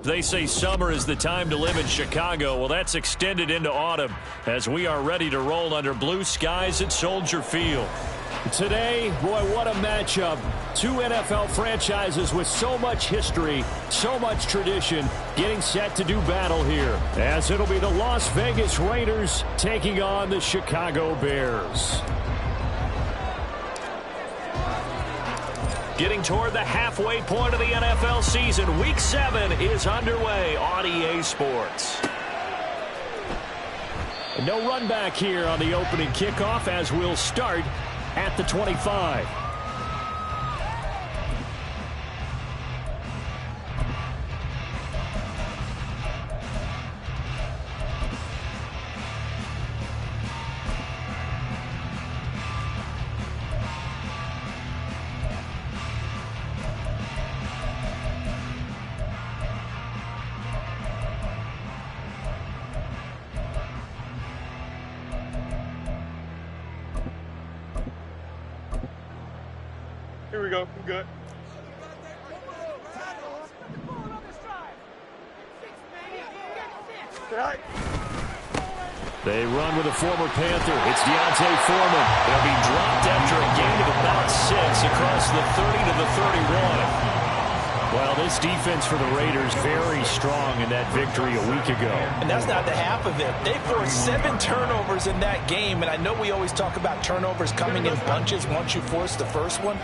They say summer is the time to live in Chicago. Well, that's extended into autumn as we are ready to roll under blue skies at Soldier Field. Today, boy, what a matchup. Two NFL franchises with so much history, so much tradition, getting set to do battle here, as it'll be the Las Vegas Raiders taking on the Chicago Bears. Getting toward the halfway point of the NFL season, Week 7 is underway on EA Sports. No run back here on the opening kickoff as we'll start at the 25. Here we go. I'm good. They run with a former Panther. It's Deontay Foreman. They'll be dropped after a gain of about 6 across the 30 to the 31. Well, this defense for the Raiders very strong in that victory a week ago. And that's not the half of it. They forced 7 turnovers in that game, and I know we always talk about turnovers coming in bunches once you force the first one.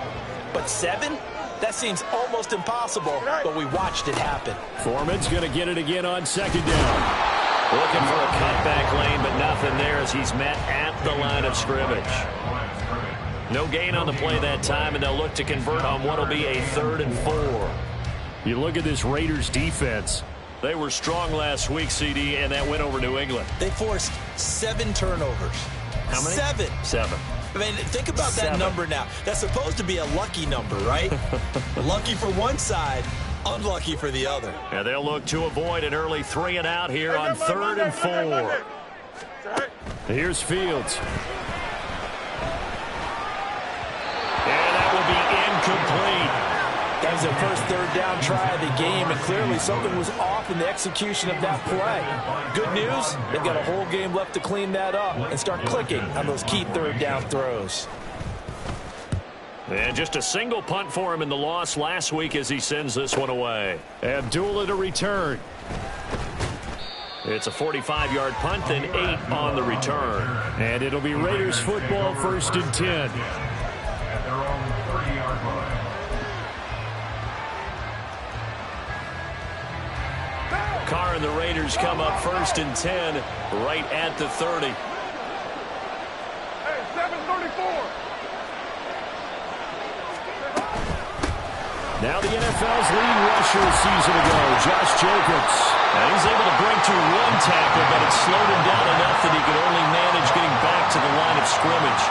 But 7? That seems almost impossible, but we watched it happen. Foreman's going to get it again on second down. Looking for a cutback lane, but nothing there as he's met at the line of scrimmage. No gain on the play that time, and they'll look to convert on what will be a 3rd and 4. You look at this Raiders defense. They were strong last week, CD, and that went over New England. They forced 7 turnovers. How many? 7. 7. I mean, think about that number now. That's supposed to be a lucky number, right? Lucky for one side, unlucky for the other. And they'll look to avoid an early 3 and out here on 3rd and 4. Here's Fields. And that will be incomplete. That was their first 3rd down try of the game, and clearly something was off in the execution of that play. Good news, they've got a whole game left to clean that up and start clicking on those key 3rd down throws. And just a single punt for him in the loss last week as he sends this one away. Abdullah to return. It's a 45-yard punt, then 8 on the return. And it'll be Raiders football, 1st and 10. Carr and the Raiders come up 1st and 10 right at the 30. Hey, 7:34. Now the NFL's leading rusher a season ago, Josh Jacobs. Now he's able to break through 1 tackle, but it slowed him down enough that he could only manage getting back to the line of scrimmage.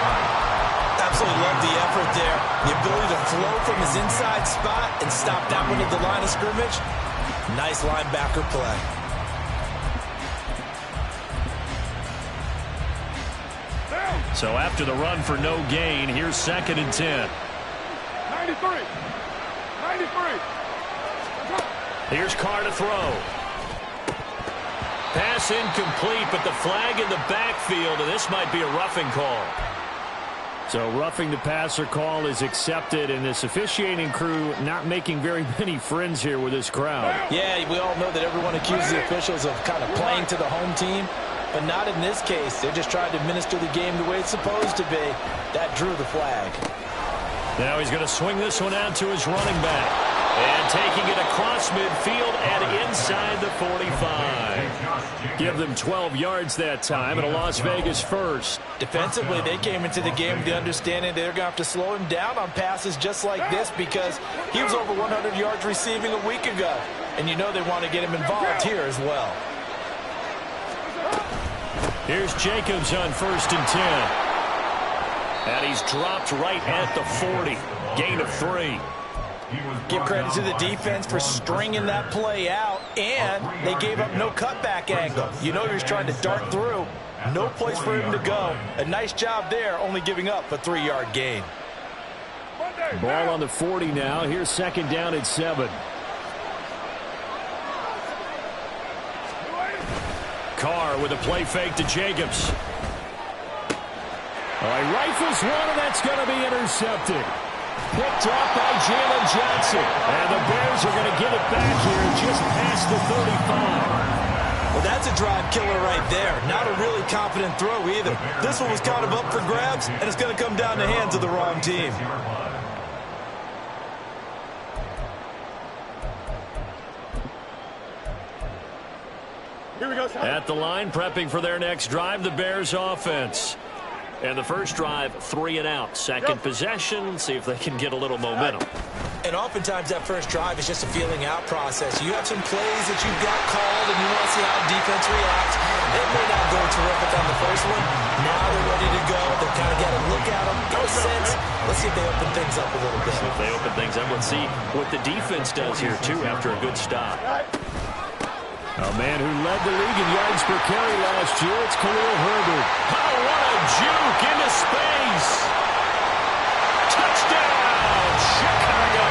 Absolutely love the effort there. The ability to flow from his inside spot and stop that one at the line of scrimmage. Nice linebacker play. So after the run for no gain, here's 2nd and 10. 93. Here's Carr to throw. Pass incomplete, but the flag in the backfield, and this might be a roughing call. So roughing the passer call is accepted, and this officiating crew not making very many friends here with this crowd. Yeah, we all know that everyone accuses the officials of kind of playing to the home team, but not in this case. They just tried to administer the game the way it's supposed to be. That drew the flag. Now he's going to swing this one out to his running back. And taking it across midfield and inside the 45. Give them 12 yards that time and a Las Vegas first. Defensively, they came into the game with the understanding they're going to have to slow him down on passes just like this because he was over 100 yards receiving a week ago. And you know they want to get him involved here as well. Here's Jacobs on 1st and 10. And he's dropped right at the 40. Gain of 3. Give credit to the defense for stringing that play out, and they gave up no cutback angle. You know he was trying to dart through. No place for him to go. A nice job there, only giving up a 3-yard gain. Ball on the 40 now. Here's 2nd down at 7. Carr with a play fake to Jacobs. All right, rifles one, and that's going to be intercepted. Picked up by Jalen Johnson. And the Bears are going to get it back here just past the 35. Well, that's a drive killer right there. Not a really confident throw either. This one was kind of up for grabs, and it's going to come down the hands of the wrong team. Here we go. At the line, prepping for their next drive, the Bears offense. And the first drive, 3 and out. Second possession, see if they can get a little momentum. And oftentimes that first drive is just a feeling out process. You have some plays that you've got called and you want to see how defense reacts. It may not go terrific on the first one. Now they're ready to go. They've kind of got to look at them, get a sense. Let's see if they open things up a little bit. See if they open things up. Let's see what the defense does here, too, after a good stop. A man who led the league in yards per carry last year, it's Khalil Herbert. Oh, what a juke into space. Touchdown, Chicago.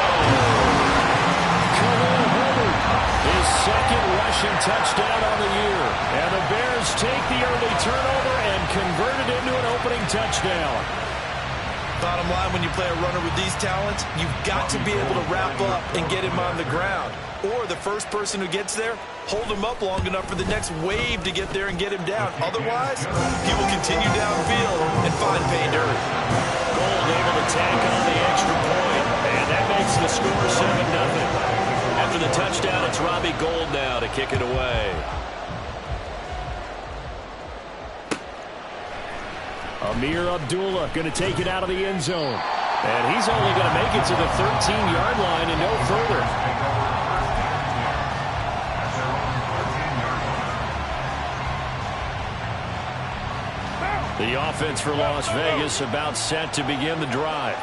Khalil Herbert, his 2nd rushing touchdown on the year. And the Bears take the early turnover and convert it into an opening touchdown. Bottom line, when you play a runner with these talents, you've got to be able to wrap up and get him on the ground. Or the first person who gets there, hold him up long enough for the next wave to get there and get him down. Otherwise, he will continue downfield and find pay dirt. Gold able to tack on the extra point, and that makes the score 7-0. After the touchdown, it's Robbie Gould now to kick it away. Amir Abdullah going to take it out of the end zone. And he's only going to make it to the 13-yard line and no further. The offense for Las Vegas about set to begin the drive.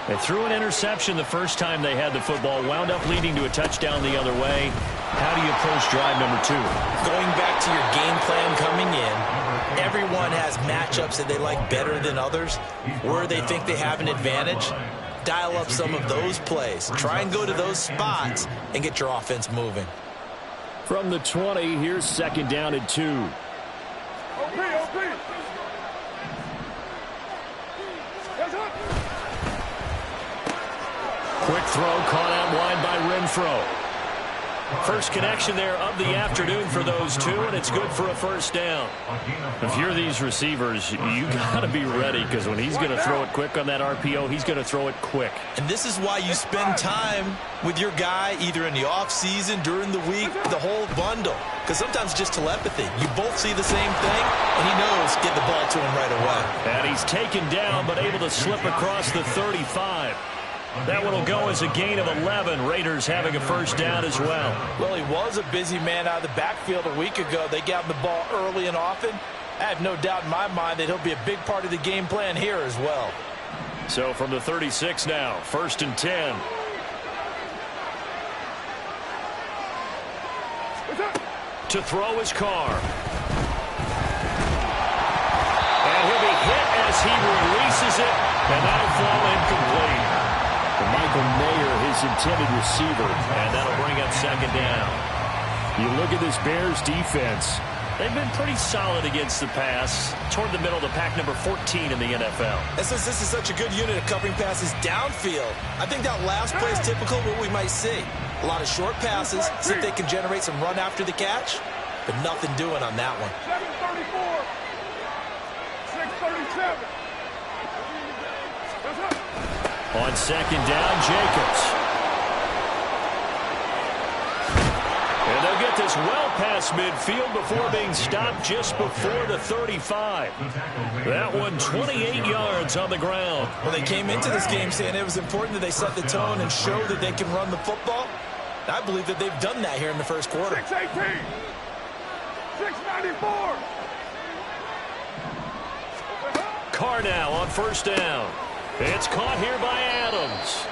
They threw an interception the first time they had the football, wound up leading to a touchdown the other way. How do you approach drive number 2? Going back to your game plan coming in, everyone has matchups that they like better than others, where they think they have an advantage. Dial up some of those plays. Try and go to those spots and get your offense moving. From the 20, here's 2nd down and 2. Quick throw caught out wide by Renfro. First connection there of the afternoon for those two, and it's good for a first down. If you're these receivers, you got to be ready, because when he's going to throw it quick on that RPO, he's going to throw it quick. And this is why you spend time with your guy either in the offseason, during the week, the whole bundle. Because sometimes it's just telepathy. You both see the same thing, and he knows get the ball to him right away. And he's taken down, but able to slip across the 35. That one will go as a gain of 11. Raiders having a first down as well. Well, he was a busy man out of the backfield a week ago. They got him the ball early and often. I have no doubt in my mind that he'll be a big part of the game plan here as well. So from the 36 now, 1st and 10. To throw his Carr. And he'll be hit as he releases it, and that'll fall incomplete. Michael Mayer, his intended receiver, and that'll bring up 2nd down. You look at this Bears defense. They've been pretty solid against the pass, toward the middle of the pack, number 14 in the NFL. And since this is such a good unit of covering passes downfield, I think that last play is typical of what we might see. A lot of short passes, see if they can generate some run after the catch, but nothing doing on that one. 734, 637. On second down, Jacobs. And they'll get this well past midfield before being stopped just before the 35. That one 28 yards on the ground. Well, they came into this game saying it was important that they set the tone and show that they can run the football. I believe that they've done that here in the first quarter. 618. 694. Carr now on first down. It's caught here by Adams.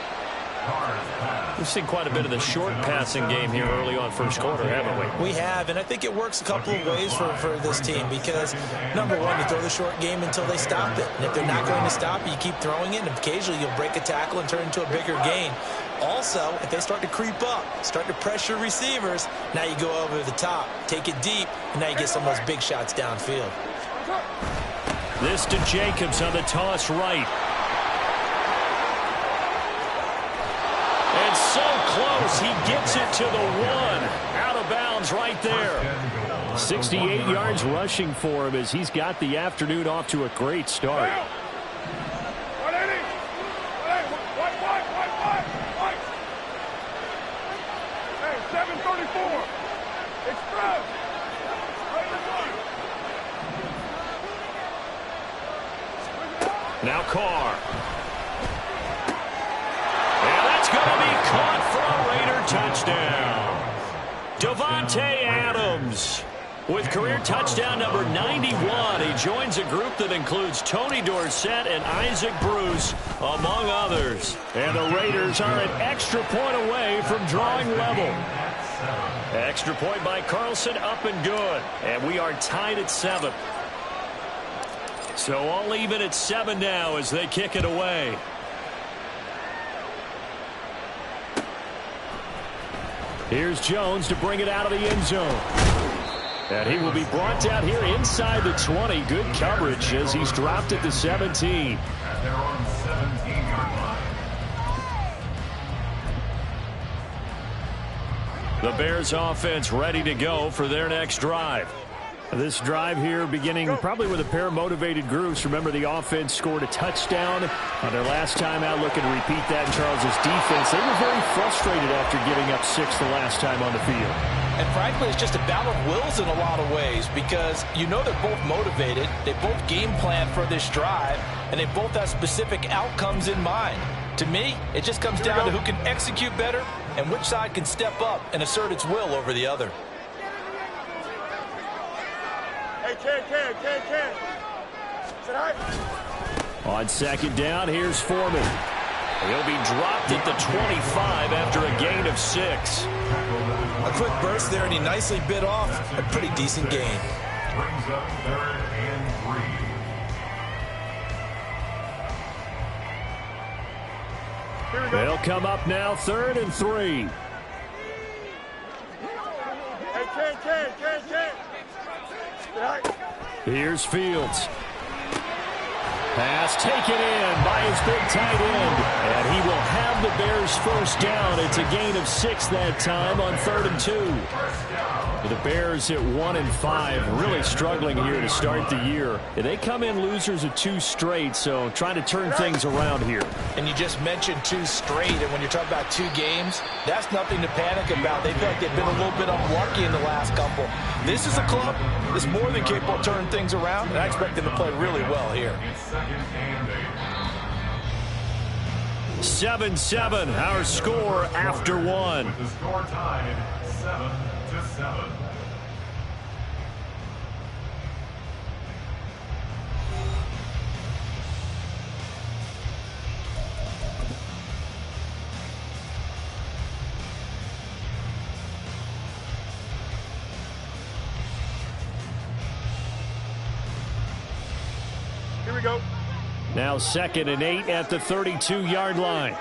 We've seen quite a bit of the short passing game here early on first quarter, haven't we? We have, and I think it works a couple of ways for this team because, number one, you throw the short game until they stop it. And if they're not going to stop it, you keep throwing it, and occasionally you'll break a tackle and turn into a bigger gain. Also, if they start to creep up, start to pressure receivers, now you go over the top, take it deep, and now you get some of those big shots downfield. This to Jacobs on the toss right. And so close, he gets it to the one. Out of bounds right there. 68 yards rushing for him as he's got the afternoon off to a great start. 180. White. Hey, 734. Express. Now Carr. And that's going to be caught for a Raider touchdown. Davante Adams with career touchdown number 91. He joins a group that includes Tony Dorsett and Isaac Bruce, among others. And the Raiders are an extra point away from drawing level. Extra point by Carlson, up and good. And we are tied at 7. So all even at 7 now as they kick it away. Here's Jones to bring it out of the end zone. And he will be brought down here inside the 20. Good coverage as he's dropped at the 17. At their own 17-yard line. The Bears offense ready to go for their next drive. This drive here beginning probably with a pair of motivated groups. Remember, the offense scored a touchdown on their last time out. Looking to repeat that in Charles's defense. They were very frustrated after giving up 6 the last time on the field. And frankly, it's just a battle of wills in a lot of ways because you know they're both motivated. They both game plan for this drive, and they both have specific outcomes in mind. To me, it just comes down to who can execute better and which side can step up and assert its will over the other. Can. Sit high. On second down, here's Foreman. He'll be dropped at the 25 after a gain of 6. A quick burst there, and he nicely bit off a pretty decent gain. Brings up 3rd and 3. Here we go. They'll come up now 3rd and 3. Hey, can. Sit high. Here's Fields. Pass taken in by his big tight end. And he will have the Bears first down. It's a gain of 6 that time on 3rd and 2. The Bears at 1-5, really struggling here to start the year. They come in losers of 2 straight, so trying to turn things around here. And you just mentioned 2 straight, and when you're talking about 2 games, that's nothing to panic about. They feel like they've been a little bit unlucky in the last couple. This is a club that's more than capable of turning things around, and I expect them to play really well here. 7-7, our score after 1. With the score tied 7-7. Here we go. Now 2nd and 8 at the 32-yard line.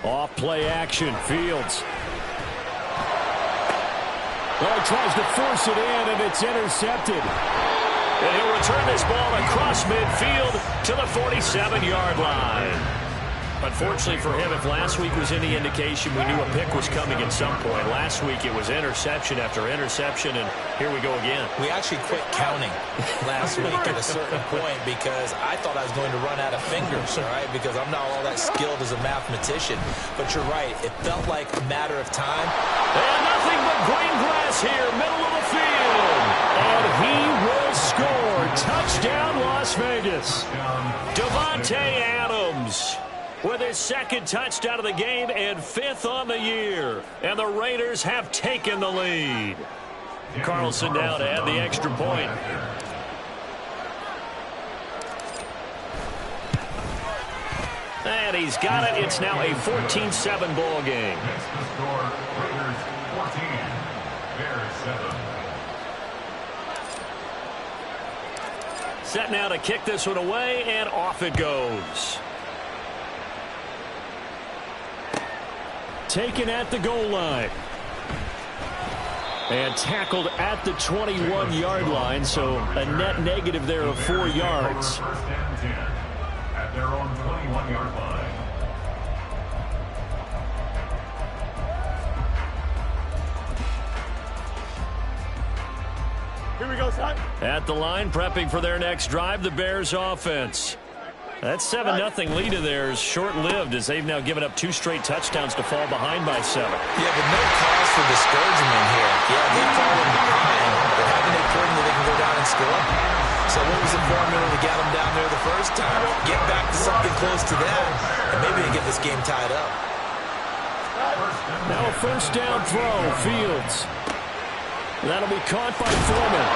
Off play action, Fields. Well, he tries to force it in, and it's intercepted. And he'll return this ball across midfield to the 47-yard line. Unfortunately for him, if last week was any indication, we knew a pick was coming at some point. Last week it was interception after interception, and here we go again. We actually quit counting last week at a certain point because I thought I was going to run out of fingers, all right, because I'm not all that skilled as a mathematician. But you're right. It felt like a matter of time. And nothing but green grass here, middle of the field. And he will score. Touchdown, Las Vegas. Devontae Adams with his second touchdown of the game and 5th on the year. And the Raiders have taken the lead. Carlson now to add the extra point. And he's got it. It's now a 14-7 ball game. Next to score, Raiders 14, Bears 7. Set now to kick this one away, and off it goes. Taken at the goal line. And tackled at the 21-yard line, so a net negative there of 4 yards. First and 10 at their own 21-yard line. Here we go, son. At the line, prepping for their next drive, the Bears offense. That 7-0 lead of theirs short-lived as they've now given up 2 straight touchdowns to fall behind by 7. Yeah, but no cause for discouragement here. Yeah, they've fallen behind, but haven't they proven that they can go down and score? So what was the formula to get them down there the first time? Get back to something close to that, and maybe they get this game tied up. Now a first down throw, Fields. That'll be caught by Foreman.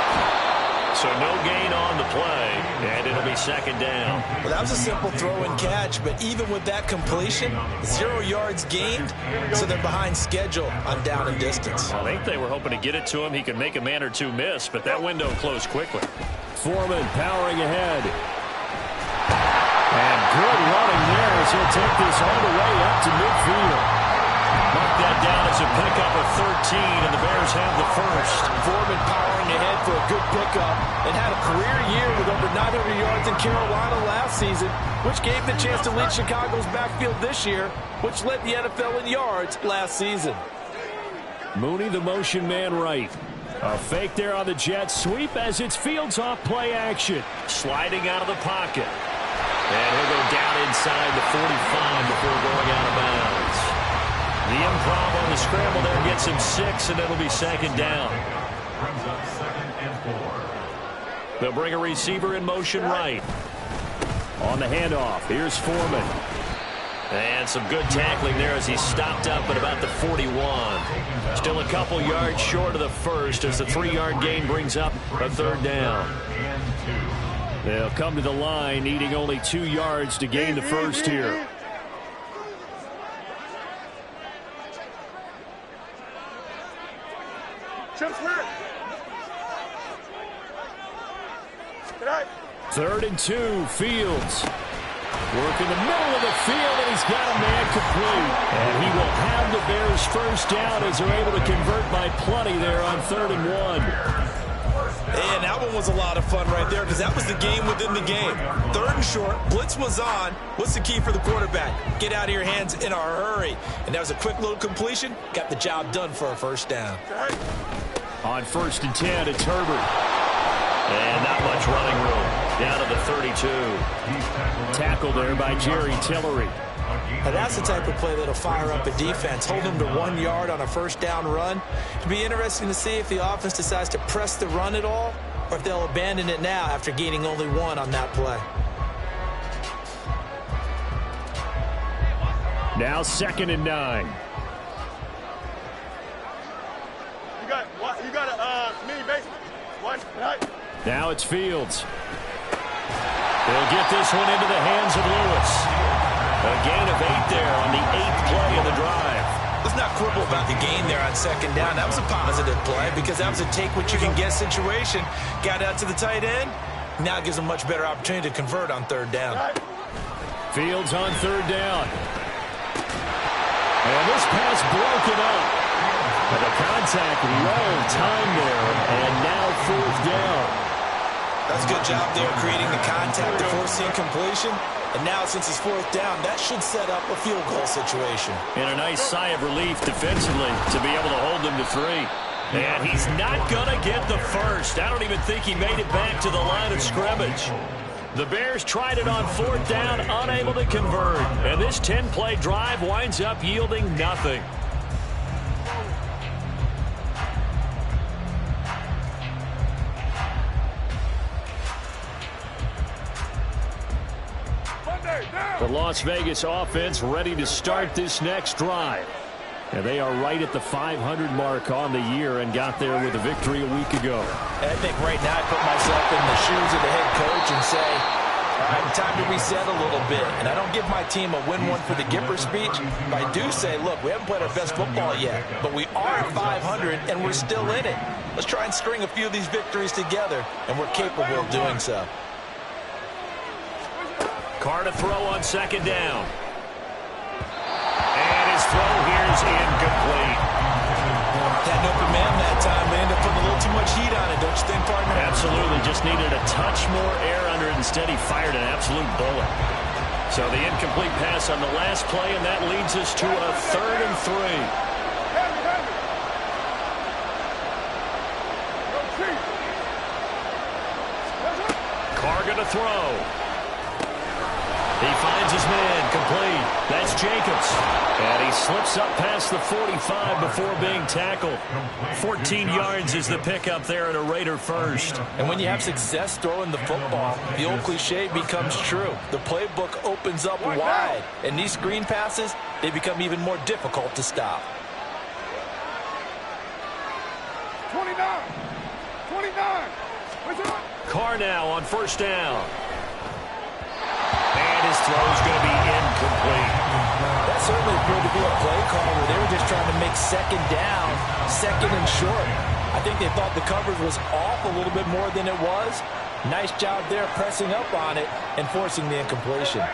So no gain on the play, and it'll be second down. Well, that was a simple throw and catch, but even with that completion, 0 yards gained, so they're behind schedule on down and distance. I think they were hoping to get it to him. He could make a man or two miss, but that window closed quickly. Foreman powering ahead. And good running there as he'll take this all the way up to midfield. Mark that down as a pickup of 13, and the Bears have the first. Foreman powering ahead for a good pickup and had a career year with over 900 yards in Carolina last season, which gave the chance to lead Chicago's backfield this year, which led the NFL in yards last season. Mooney, the motion man right. A fake there on the jet sweep as it's Fields off play action. Sliding out of the pocket. And he'll go down inside the 45 before going out of bounds. The improv on the scramble there gets him 6, and it'll be second down. Brings up 2nd and 4. They'll bring a receiver in motion right. On the handoff, here's Foreman. And some good tackling there as he stopped up at about the 41. Still a couple yards short of the first as the 3-yard gain brings up a third down. They'll come to the line needing only 2 yards to gain the first here. Chip Smith. Tonight. 3rd and 2, Fields. Work in the middle of the field, and he's got a man complete. And he will have the Bears first down as they're able to convert by plenty there on 3rd and 1. And that one was a lot of fun right there because that was the game within the game. 3rd and short, blitz was on. What's the key for the quarterback? Get out of your hands in a hurry. And that was a quick little completion. Got the job done for a first down. On 1st and 10, it's Herbert. And not much running room. Down to the 32. Tackled there by Jerry Tillery. Now that's the type of play that'll fire up a defense. Hold them to 1 yard on a first down run. It'll be interesting to see if the offense decides to press the run at all or if they'll abandon it now after gaining only 1 on that play. Now 2nd and 9. You got a mini basement. One tonight. Now it's Fields. They'll get this one into the hands of Lewis. A gain of 8 there on the 8th play of the drive. Let's not quibble about the gain there on 2nd down. That was a positive play because that was a take-what-you-can-get situation. Got out to the tight end. Now it gives them a much better opportunity to convert on 3rd down. Fields on 3rd down. And this pass broken up. And the contact well timed there, and now 4th down. That's a good job there creating the contact to force the incompletion. And now since it's 4th down, that should set up a field goal situation. And a nice sigh of relief defensively to be able to hold them to 3. And he's not going to get the first. I don't even think he made it back to the line of scrimmage. The Bears tried it on 4th down, unable to convert. And this 10-play drive winds up yielding nothing. The Las Vegas offense ready to start this next drive. And they are right at the 500 mark on the year and got there with a victory a week ago. And I think right now I put myself in the shoes of the head coach and say, all right, time to reset a little bit. And I don't give my team a win one for the Gipper speech, but I do say, look, we haven't played our best football yet, but we are at 500 and we're still in it. Let's try and string a few of these victories together, and we're capable of doing so. Carr to throw on 2nd down. And his throw here is incomplete. Had an open man that time, but ended up putting a little too much heat on it, don't you think, partner? Absolutely. Just needed a touch more air under it. Instead, he fired an absolute bullet. So the incomplete pass on the last play, and that leads us to a 3rd and 3. Carr going to throw. He finds his man, complete. That's Jacobs. And he slips up past the 45 before being tackled. 14 yards is the pickup there and a Raider first. And when you have success throwing the football, the old cliche becomes true. The playbook opens up wide. And these screen passes, they become even more difficult to stop. 29. Carr now on 1st down. And his throw is going to be incomplete. That certainly appeared to be a play call where they were just trying to make 2nd down, 2nd and short. I think they thought the coverage was off a little bit more than it was. Nice job there pressing up on it and forcing the incompletion.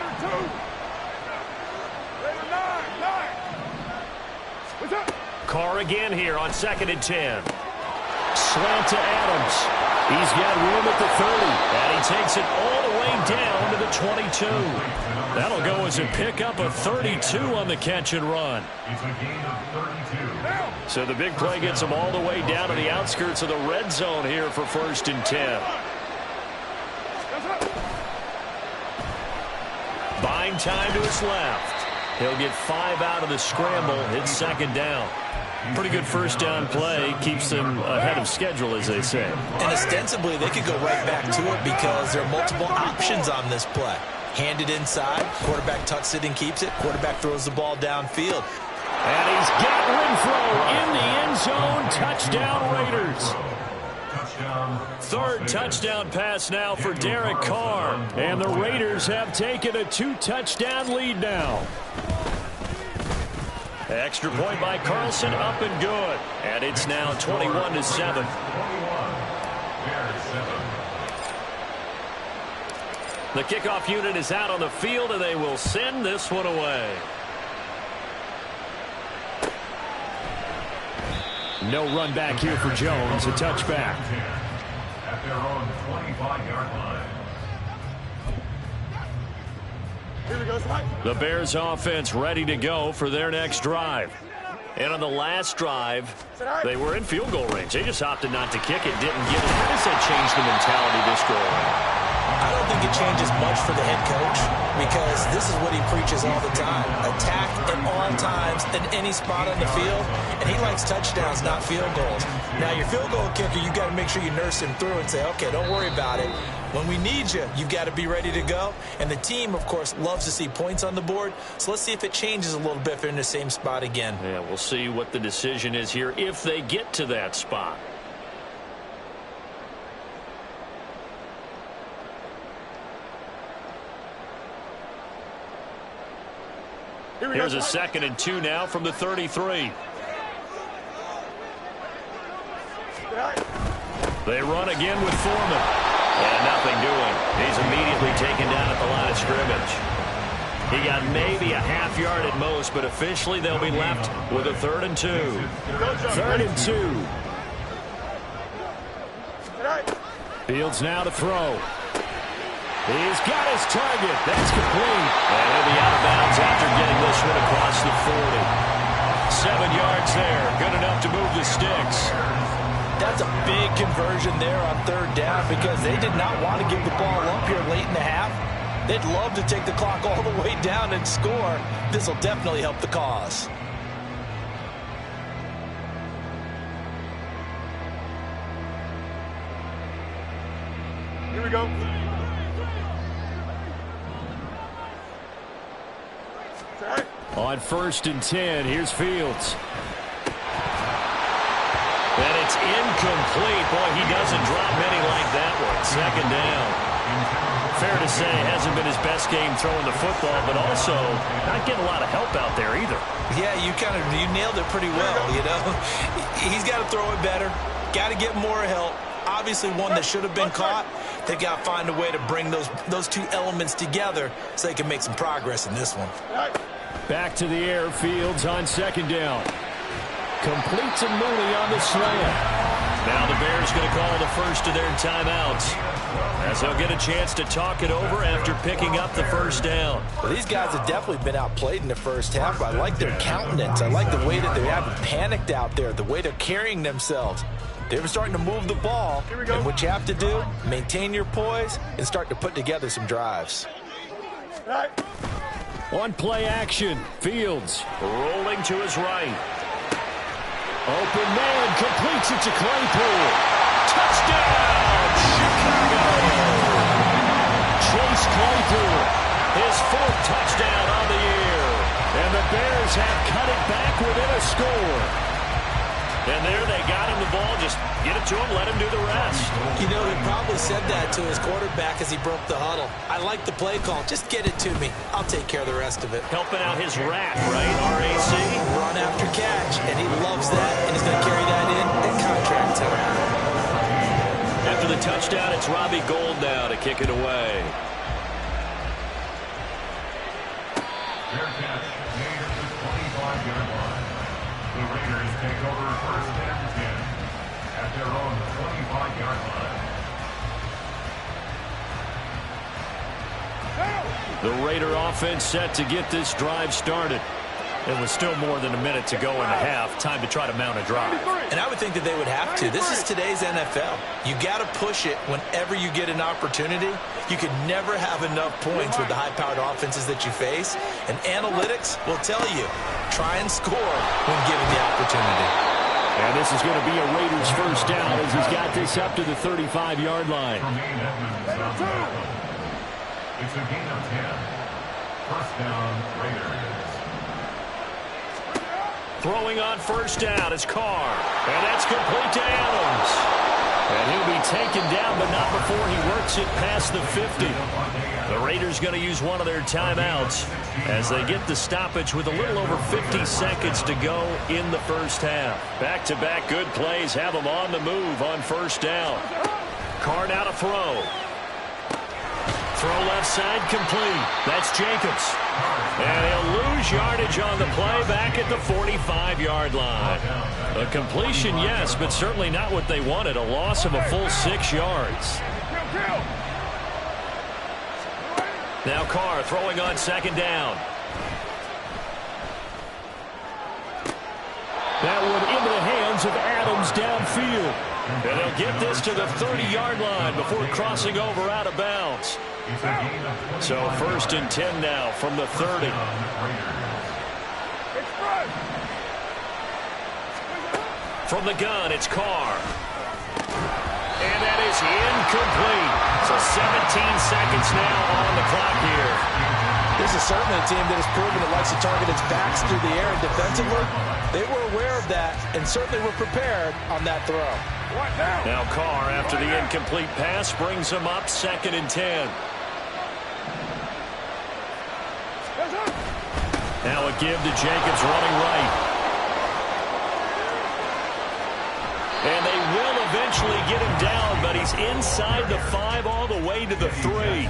Carr again here on 2nd and 10. Slant to Adams. He's got room at the 30, and he takes it all the way down to the 22. That'll go as a pickup of 32 on the catch and run. So the big play gets him all the way down to the outskirts of the red zone here for 1st and 10. Buying time to his left. He'll get 5 out of the scramble. Hits 2nd down. Pretty good 1st down play. Keeps them ahead of schedule, as they say. And ostensibly, they could go right back to it because there are multiple options on this play. Hand it inside. Quarterback tucks it and keeps it. Quarterback throws the ball downfield. And he's got Renfro in the end zone. Touchdown, Raiders. 3rd touchdown pass now for Derek Carr. And the Raiders have taken a 2-touchdown lead now. Extra point by Carlson, up and good. And it's now 21-7. The kickoff unit is out on the field, and they will send this one away. No run back here for Jones. A touchback. At their own 25-yard line. The Bears offense ready to go for their next drive. And on the last drive, they were in field goal range. They just opted not to kick it, didn't get it. How does that change the mentality this go around? I don't think it changes much for the head coach because this is what he preaches all the time. Attack at all times in any spot on the field, and he likes touchdowns, not field goals. Now, your field goal kicker, you got to make sure you nurse him through and say, okay, don't worry about it. When we need you, you've got to be ready to go. And the team, of course, loves to see points on the board. So let's see if it changes a little bit if they're in the same spot again. Yeah, we'll see what the decision is here if they get to that spot. Here's a 2nd and 2 now from the 33. They run again with Foreman. And nothing doing. He's immediately taken down at the line of scrimmage. He got maybe a half yard at most, but officially they'll be left with a 3rd and 2. 3rd and 2. Fields now to throw. He's got his target. That's complete. And he'll be out of bounds after getting this one across the 40. 7 yards there. Good enough to move the sticks. That's a big conversion there on 3rd down because they did not want to give the ball up here late in the half. They'd love to take the clock all the way down and score. This will definitely help the cause. Here we go. On 1st and 10, here's Fields. And it's incomplete. Boy, he doesn't drop many like that one. 2nd down. Fair to say, hasn't been his best game throwing the football, but also not getting a lot of help out there either. Yeah, you nailed it pretty well, you know. He's got to throw it better. Got to get more help. Obviously one that should have been caught. They've got to find a way to bring those two elements together so they can make some progress in this one. Back to the air, Fields on 2nd down. Completes a Mooney on the slant. Now the Bears going to call the first of their timeouts, as they'll get a chance to talk it over after picking up the 1st down. Well, these guys have definitely been outplayed in the first half. I like their countenance. I like the way that they haven't panicked out there, the way they're carrying themselves. They're starting to move the ball, and what you have to do, maintain your poise and start to put together some drives. On play action, Fields rolling to his right. Open man, completes it to Claypool. Touchdown, Chicago! Chase Claypool, his 4th touchdown on the year. And the Bears have cut it back within a score. And there they got him the ball. Just get it to him, let him do the rest. You know, he probably said that to his quarterback as he broke the huddle. I like the play call. Just get it to me. I'll take care of the rest of it. Helping out his rack, right? RAC. Run after catch. And he loves that. And he's going to carry that in contract time. After the touchdown, it's Robbie Gould now to kick it away. Fair catch made at the 25-yard line. The Raiders take over 1st and 10 at their own 25-yard line. The Raider offense set to get this drive started. It was still more than a minute to go in the half. Time to try to mount a drive. And I would think that they would have to. This is today's NFL. You got to push it whenever you get an opportunity. You could never have enough points with the high-powered offenses that you face. And analytics will tell you, try and score when given the opportunity. And this is going to be a Raiders 1st down as he's got this up to the 35-yard line. It's a gain of 10. 1st down, Raiders. Throwing on 1st down is Carr. And that's complete to Adams. And he'll be taken down, but not before he works it past the 50. The Raiders going to use one of their timeouts as they get the stoppage with a little over 50 seconds to go in the 1st half. Back-to-back good plays have them on the move on 1st down. Carr now to throw. Throw left side complete. That's Jacobs. And he'll lose yardage on the play back at the 45-yard line. A completion, yes, but certainly not what they wanted. A loss of a full 6 yards. Now Carr throwing on 2nd down. That one into the hands of Adams downfield. And they'll get this to the 30-yard line before crossing over out of bounds. So 1st and 10 now from the 30. From the gun, it's Carr. And that is incomplete. So 17 seconds now on the clock here. This is certainly a team that has proven it likes to target its backs through the air and defensively. They were aware of that and certainly were prepared on that throw. Now Carr, after the incomplete pass, brings him up 2nd and 10. Now a give to Jacobs running right. And they will eventually get him down, but he's inside the 5 all the way to the 3.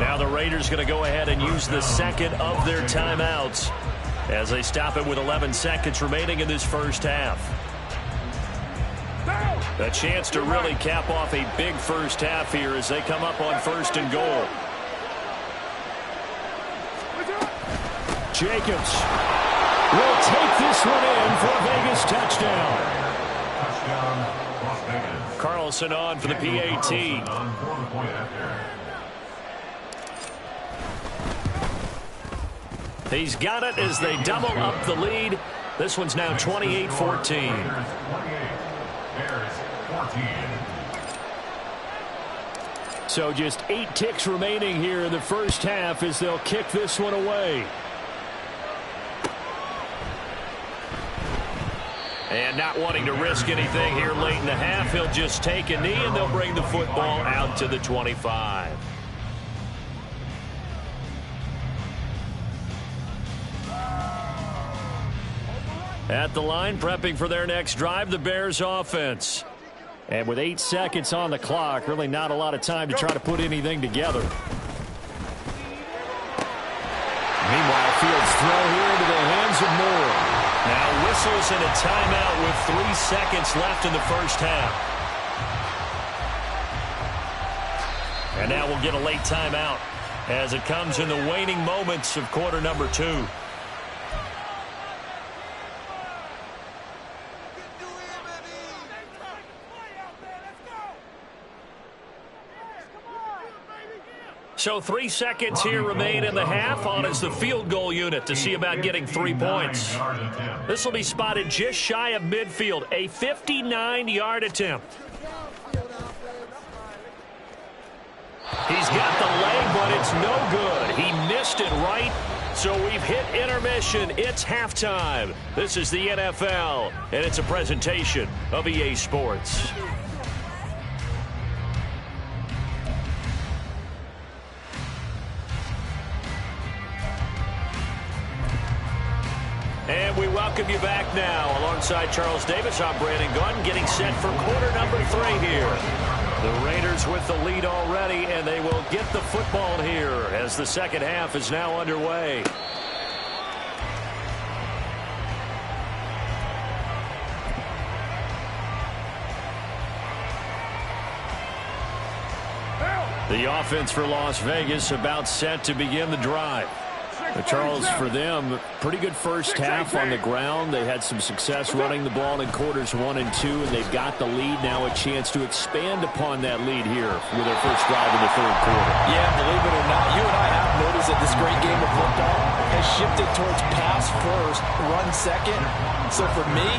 Now the Raiders going to go ahead and use the second of their timeouts as they stop it with 11 seconds remaining in this first half. A chance to really cap off a big first half here as they come up on 1st and goal. Jacobs will take this one in for a Vegas touchdown. Carlson on for the PAT. He's got it as they double up the lead. This one's now 28-14. So just 8 ticks remaining here in the first half as they'll kick this one away. And not wanting to risk anything here late in the half, he'll just take a knee and they'll bring the football out to the 25. At the line, prepping for their next drive, the Bears offense. And with 8 seconds on the clock, really not a lot of time to try to put anything together. Meanwhile, Fields throw here into the hands of Moore. Now whistles in a timeout with 3 seconds left in the first half. And now we'll get a late timeout as it comes in the waning moments of quarter number 2. So 3 seconds here remain in the half. On is the field goal unit to see about getting 3 points. This will be spotted just shy of midfield. A 59-yard attempt. He's got the leg, but it's no good. He missed it right. So we've hit intermission. It's halftime. This is the NFL, and it's a presentation of EA Sports. And we welcome you back now. Alongside Charles Davis, I'm Brandon Gunn, getting set for quarter number 3 here. The Raiders with the lead already, and they will get the football here as the second half is now underway. The offense for Las Vegas about set to begin the drive. Charles, for them, pretty good first half on the ground. They had some success running the ball in quarters 1 and 2, and they've got the lead now, a chance to expand upon that lead here with their first drive in the third quarter. Yeah, believe it or not, you and I have noticed that this great game of football has shifted towards pass first, run second. So for me,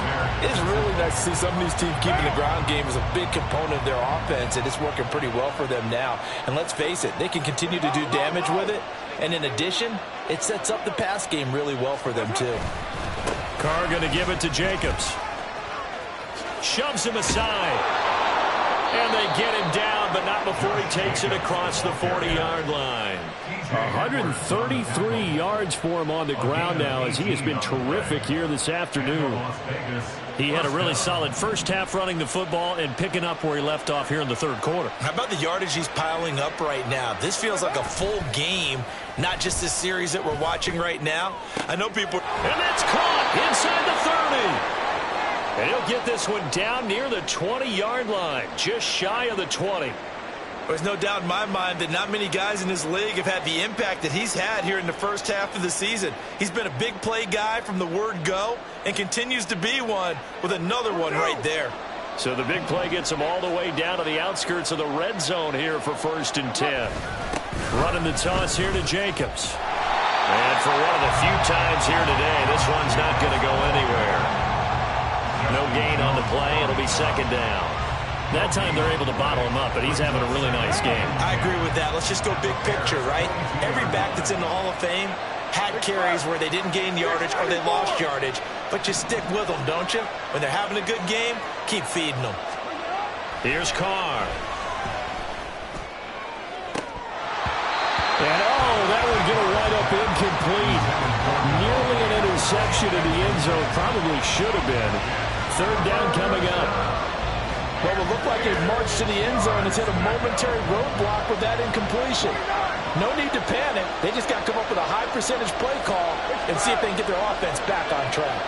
it's really nice to see some of these teams keeping the ground game as a big component of their offense, and it's working pretty well for them now. And let's face it, they can continue to do damage with it. And in addition, it sets up the pass game really well for them, too. Carr going to give it to Jacobs. Shoves him aside. And they get him down, but not before he takes it across the 40-yard line. 133 yards for him on the ground now as he has been terrific here this afternoon. He had a really solid first half running the football and picking up where he left off here in the third quarter. How about the yardage he's piling up right now? This feels like a full game, not just this series that we're watching right now. I know people... And that's caught inside the 30. And he'll get this one down near the 20-yard line, just shy of the 20. There's no doubt in my mind that not many guys in this league have had the impact that he's had here in the first half of the season. He's been a big play guy from the word go and continues to be one with another one right there. So the big play gets him all the way down to the outskirts of the red zone here for 1st and 10. Running the toss here to Jacobs. And for one of the few times here today, this one's not going to go anywhere. No gain on the play. It'll be second down. That time they're able to bottle him up, but he's having a really nice game. I agree with that. Let's just go big picture, right? Every back that's in the Hall of Fame had carries where they didn't gain yardage or they lost yardage, but you stick with them, don't you? When they're having a good game, keep feeding them. Here's Carr. And that would get a wide up incomplete. Nearly an interception in the end zone. Probably should have been. Third down coming up. Well, it looked like it marched to the end zone. It's hit a momentary roadblock with that incompletion. No need to panic. They just got to come up with a high percentage play call and see if they can get their offense back on track.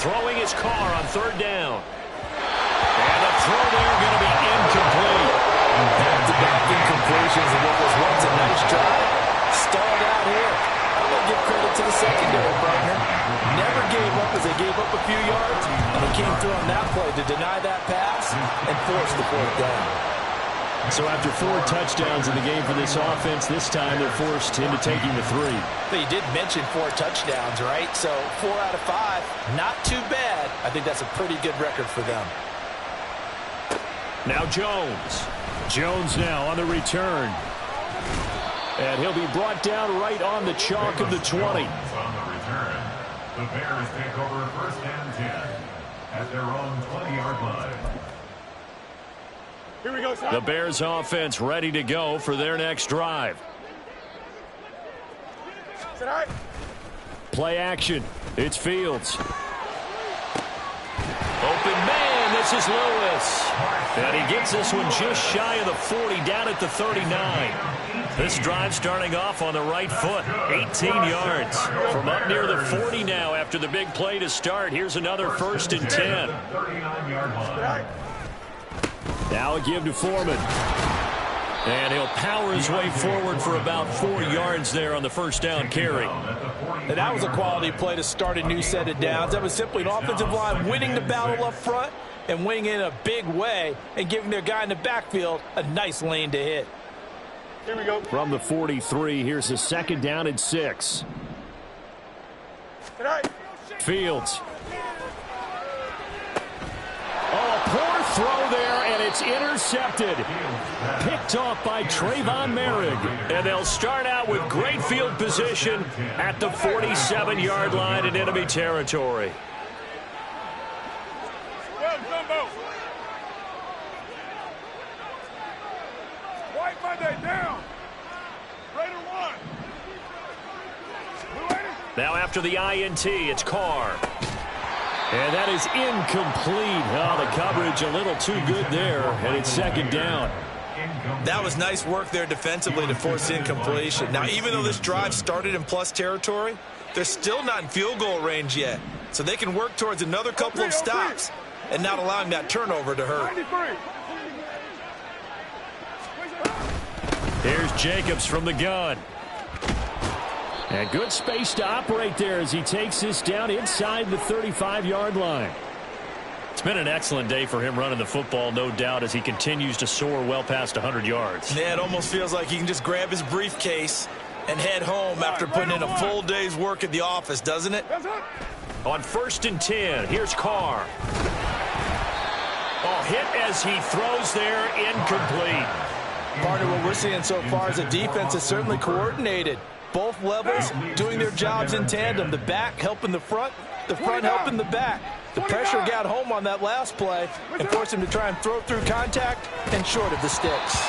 Throwing his car on third down. And the throw there going to be incomplete. Back-to-back incompletions of what was once a nice drive. Stalled out here. I'm going to give credit to the secondary partner. Never gave up as they gave up a few yards, and they came through on that play to deny that pass and force the fourth down. So after 4 touchdowns in the game for this offense, this time they're forced into taking the 3. But you did mention 4 touchdowns, right? So 4 out of 5, not too bad. I think that's a pretty good record for them. Now Jones. Jones now on the return. And he'll be brought down right on the chalk of the 20. On the return, the Bears take over first and 10 at their own 20-yard line. Here we go, son. The Bears offense ready to go for their next drive. Is it all right? Play action. It's Fields. Open man, this is Lewis. And he gets this one just shy of the 40, down at the 39. This drive starting off on the right foot, 18 yards. From up near the 40 now after the big play to start. Here's another first and 10. Now a give to Foreman. And he'll power his way forward for about 4 yards there on the first down carry. And that was a quality play to start a new set of downs. That was simply an offensive line winning the battle up front and winning in a big way and giving their guy in the backfield a nice lane to hit. Here we go. From the 43, here's a second down and 6. All right. Fields. Oh, a poor throw there, and it's intercepted. Picked off by Trayvon Merrick. And they'll start out with great field position at the 47-yard line in enemy territory. Well, Jumbo. White Monday down. Raider 1. Blue 80. Now after the INT, it's Carr. And that is incomplete. Oh, the coverage a little too good there, and it's second down. That was nice work there defensively to force incompletion. Now, even though this drive started in plus territory, they're still not in field goal range yet. So they can work towards another couple of stops and not allowing that turnover to hurt. 93. Here's Jacobs from the gun. And good space to operate there as he takes this down inside the 35-yard line. It's been an excellent day for him running the football, no doubt, as he continues to soar well past 100 yards. Yeah, it almost feels like he can just grab his briefcase and head home after putting in a full day's work at the office, doesn't it? On first and 10, here's Carr. Oh, hit as he throws there, incomplete. Partner, what we're seeing so far is the defense is certainly coordinated. Both levels doing their jobs in tandem. The back helping the front helping the back. The pressure got home on that last play and forced him to try and throw through contact and short of the sticks.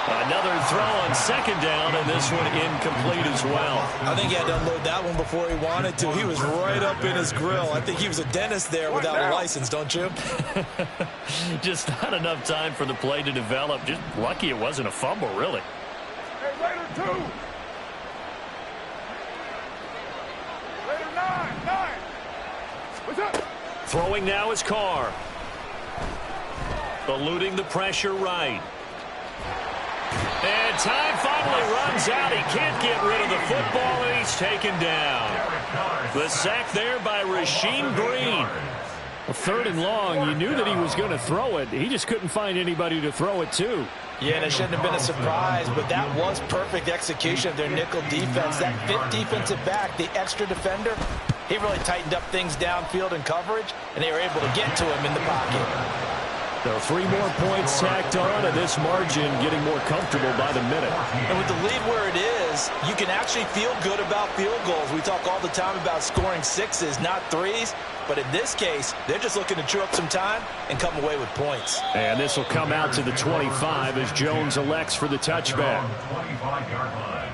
Another throw on second down, and this one incomplete as well. I think he had to unload that one before he wanted to. He was right up in his grill. I think he was a dentist there without a license, don't you? Just not enough time for the play to develop. Just lucky it wasn't a fumble, really. Hey, Raider 2. Raider 9. What's up? Throwing now is Carr. Eluding the pressure right. And time finally runs out. He can't get rid of the football, and he's taken down. The sack there by Rasheem Green. Well, third and long, you knew that he was going to throw it. He just couldn't find anybody to throw it to. Yeah, and it shouldn't have been a surprise, but that was perfect execution of their nickel defense. That fifth defensive back, the extra defender, he really tightened up things downfield in coverage, and they were able to get to him in the pocket. So 3 more points tacked on, and this margin getting more comfortable by the minute. And with the lead where it is, you can actually feel good about field goals. We talk all the time about scoring 6s, not 3s. But in this case, they're just looking to chew up some time and come away with points. And this will come out to the 25 as Jones elects for the touchback. 25-yard line.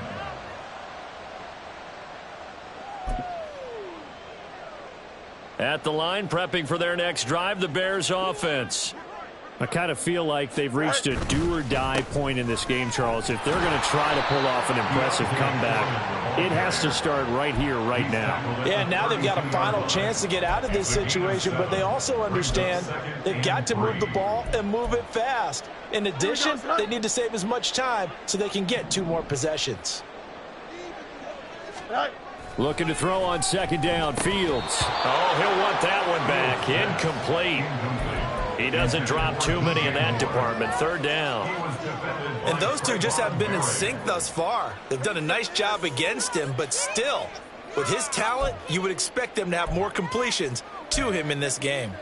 At the line, prepping for their next drive, the Bears offense. I kind of feel like they've reached a do-or-die point in this game, Charles. If they're going to try to pull off an impressive comeback, it has to start right here, right now. Yeah, now they've got a final chance to get out of this situation, but they also understand they've got to move the ball and move it fast. In addition, they need to save as much time so they can get 2 more possessions. Looking to throw on second down, Fields. Oh, he'll want that one back. Incomplete. He doesn't drop too many in that department. Third down. And those two just haven't been in sync thus far. They've done a nice job against him, but still, with his talent, you would expect them to have more completions to him in this game.